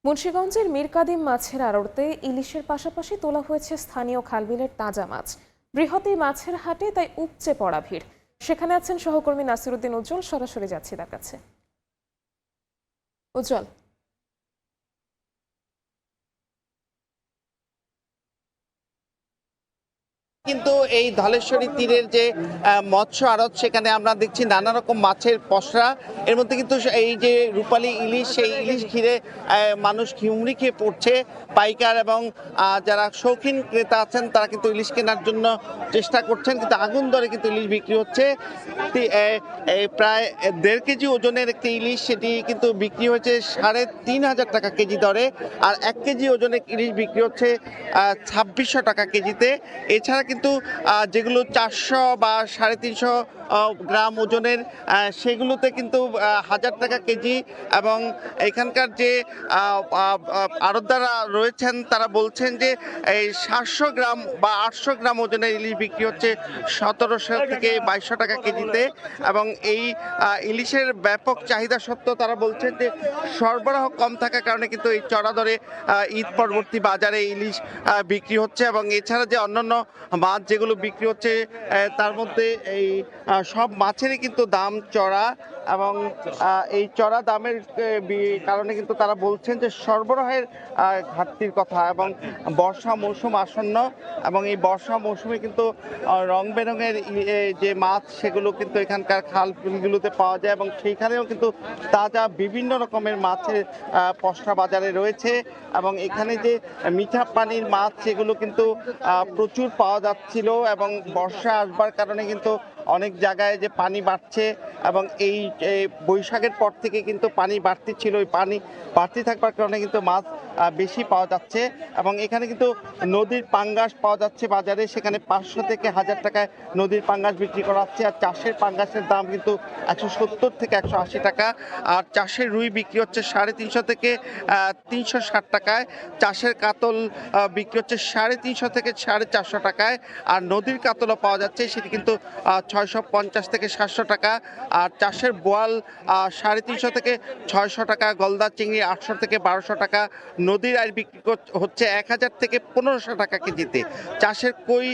মুন্সিগঞ্জের মীর কাদিম মাছের আড়তে ইলিশের পাশাপাশি তোলা হয়েছে স্থানীয় খালবিলের তাজা মাছ। বৃহৎ এই মাছের হাটে তাই উপচে পড়া ভিড়। সেখানে আছেন সহকর্মী নাসিরউদ্দিন উজ্জ্বল। সরাসরি যাচ্ছি তার কাছে। উজ্জ্বল, কিন্তু এই ধলেশ্বরী তীরের যে মৎস্য আড়ত, সেখানে আমরা দেখছি নানা রকম মাছের পসরা। এর মধ্যে কিন্তু এই যে রূপালী ইলিশ, সেই ইলিশ ঘিরে মানুষ হুমড়ি খেয়ে পড়ছে। পাইকার এবং যারা শৌখিন ক্রেতা আছেন তারা কিন্তু ইলিশ কেনার জন্য চেষ্টা করছেন, কিন্তু আগুন দরে কিন্তু ইলিশ বিক্রি হচ্ছে। প্রায় 1.5 কেজি ওজনের একটি ইলিশ, সেটি কিন্তু বিক্রি হয়েছে 3,500 টাকা কেজি দরে। আর 1 কেজি ওজনের ইলিশ বিক্রি হচ্ছে 2600 টাকা কেজিতে। এছাড়া কিন্তু যেগুলো 400 বা 350 গ্রাম ওজনের, সেগুলোতে কিন্তু 1000 টাকা কেজি। এবং এখানকার যে আড়তদাররা রয়েছেন তারা বলছেন যে এই 700 গ্রাম বা 800 গ্রাম ওজনের ইলিশ বিক্রি হচ্ছে 1700 থেকে 2200 টাকা কেজিতে। এবং এই ইলিশের ব্যাপক চাহিদা সত্ত্বেও তারা বলছেন যে সরবরাহ কম থাকার কারণে কিন্তু এই চড়া দরে ঈদ পরবর্তী বাজারে ইলিশ বিক্রি হচ্ছে। এবং এছাড়া যে অন্যান্য মাছ যেগুলো বিক্রি হচ্ছে, তার মধ্যে এই সব মাছেরই কিন্তু দাম চড়া। এবং এই চড়া দামের কারণে কিন্তু তারা বলছেন যে সরবরাহের ঘাটতির কথা। এবং বর্ষা মৌসুম আসন্ন, এবং এই বর্ষা মৌসুমে কিন্তু রং বেরঙের যে মাছ, সেগুলো কিন্তু এখানকার খাল বিলগুলোতে পাওয়া যায়। এবং সেইখানেও কিন্তু তাজা বিভিন্ন রকমের মাছের পসরা বাজারে রয়েছে। এবং এখানে যে মিঠা পানির মাছ, সেগুলো কিন্তু প্রচুর পাওয়া যাচ্ছিল। এবং বর্ষা আসবার কারণে কিন্তু অনেক জায়গায় যে পানি বাড়ছে, এবং এই বৈশাখের পর থেকে কিন্তু পানি বাড়তি ছিল, ওই পানি বাড়তি থাকবার কারণে কিন্তু মাছ বেশি পাওয়া যাচ্ছে। এবং এখানে কিন্তু নদীর পাঙ্গাস পাওয়া যাচ্ছে বাজারে, সেখানে 500 থেকে 1000 টাকায় নদীর পাঙ্গাস বিক্রি করা হচ্ছে। আর চাষের পাঙ্গাসের দাম কিন্তু 170 থেকে 180 টাকা। আর চাষের রুই বিক্রি হচ্ছে 350 থেকে 360 টাকায়। চাষের কাতল বিক্রি হচ্ছে 350 থেকে 450 টাকায়। আর নদীর কাতলও পাওয়া যাচ্ছে, সেটি কিন্তু 650 থেকে 700 টাকা। আর চাষের বোয়াল 350 থেকে 600 টাকা। গলদা চিংড়ি 800 থেকে 1200 টাকা। নদীর আইড় বিক্রি হচ্ছে 1000 থেকে 1500 টাকা কেজিতে। চাষের কই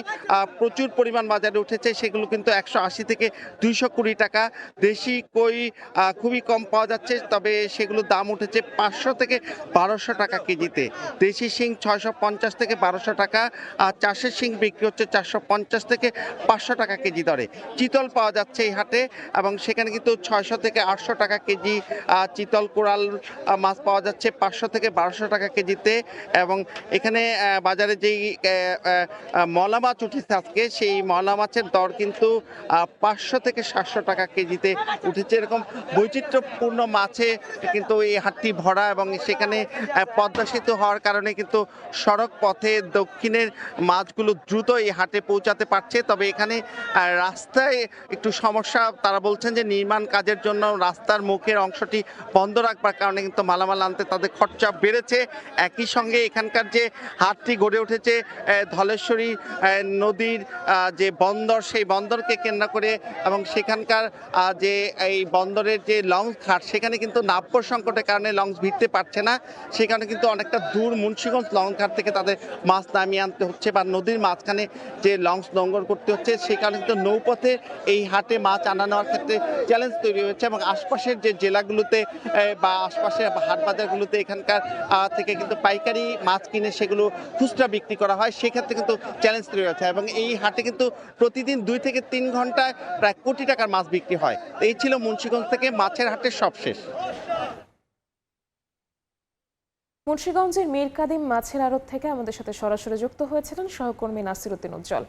প্রচুর পরিমাণ বাজারে উঠেছে, সেগুলো কিন্তু 180 থেকে 220 টাকা। দেশি কই খুবই কম পাওয়া যাচ্ছে, তবে সেগুলোর দাম উঠেছে 500 থেকে 1200 টাকা কেজিতে। দেশি শিং 650 থেকে 1200 টাকা। আর চাষের শিং বিক্রি হচ্ছে 450 থেকে 500 টাকা কেজি দরে। চিতল পাওয়া যাচ্ছে এই হাটে, এবং সেখানে কিন্তু 600 থেকে 800 টাকা কেজি চিতল কোরাল মাছ পাওয়া যাচ্ছে 500 থেকে 1200 টাকা কেজিতে। এবং এখানে বাজারে যেই মলা মাছ উঠেছে আজকে, সেই মলা মাছের দর কিন্তু 500 থেকে 700 টাকা কেজিতে উঠেছে। এরকম বৈচিত্র্যপূর্ণ মাছে কিন্তু এই হাটটি ভরা। এবং সেখানে পদ্মা সেতু হওয়ার কারণে কিন্তু সড়ক পথে দক্ষিণের মাছগুলো দ্রুত এই হাটে পৌঁছাতে পারছে। তবে এখানে রাস্তায় একটু সমস্যা। তারা বলছেন যে নির্মাণ কাজের জন্য রাস্তার মুখের অংশটি বন্ধ রাখবার কারণে কিন্তু মালামাল আনতে তাদের খরচা বেড়েছে। একই সঙ্গে এখানকার যে হাটটি গড়ে উঠেছে ধলেশ্বরী নদীর যে বন্দর, সেই বন্দরকে কেন্দ্র করে, এবং সেখানকার যে এই বন্দরের যে লঞ্চ ঘাট, সেখানে কিন্তু নাব্য সংকটের কারণে লঞ্চ ভিড়তে পারছে না। সেখানে কিন্তু অনেকটা দূর মুন্সিগঞ্জ লঞ্চ ঘাট থেকে তাদের মাছ নামিয়ে আনতে হচ্ছে, বা নদীর মাঝখানে যে লঞ্চ নোঙ্গর করতে হচ্ছে। সেই কারণে কিন্তু নৌপথে এই হাটে মাছ আনা নেওয়ার ক্ষেত্রে চ্যালেঞ্জ তৈরি হয়েছে। এবং আশপাশের যে জেলাগুলোতে বা আশপাশের হাট বাজারগুলোতে এখানকার থেকে কিন্তু পাইকারি মাছ কিনে সেগুলো খুচরা বিক্রি করা হয়, সেক্ষেত্রে কিন্তু চ্যালেঞ্জ তৈরি হয়েছে। এবং এই হাটে কিন্তু প্রতিদিন 2 থেকে 3 ঘন্টায় প্রায় কোটি টাকার মাছ বিক্রি হয়। এই ছিল মুন্সিগঞ্জ থেকে মাছের হাটের সবশেষ। মুন্সিগঞ্জের মীর কাদিম মাছের আড়ত থেকে আমাদের সাথে সরাসরি যুক্ত হয়েছিলেন সহকর্মী নাসিরউদ্দিন উজ্জ্বল।